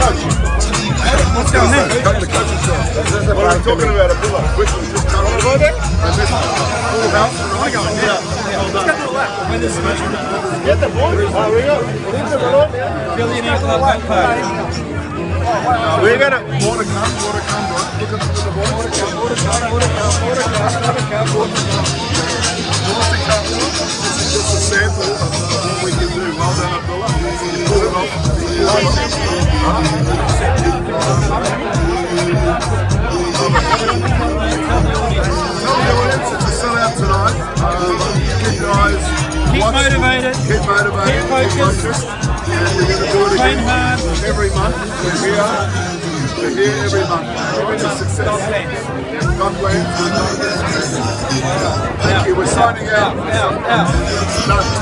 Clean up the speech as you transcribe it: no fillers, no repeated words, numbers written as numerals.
coach. What's going on? Come to the coaching show. What are we talking about? A pull-up. Which was just done over there? And this full house. I go, yeah. Let's go do a lap. When is the Get the boys. We got. Billionaire Club backpack? We're gonna water come, bro. Look at the water come. This is just a sample of what we can do. Well done, Abdullah. Pull it off. Tell the audience it's a sellout tonight. Keep your eyes Motivated. Keep motivated. Keep focused. And we're going to do it Train again hard. every month. We're here every month. It's success. God bless. Thank you. We're signing out. Out. Done.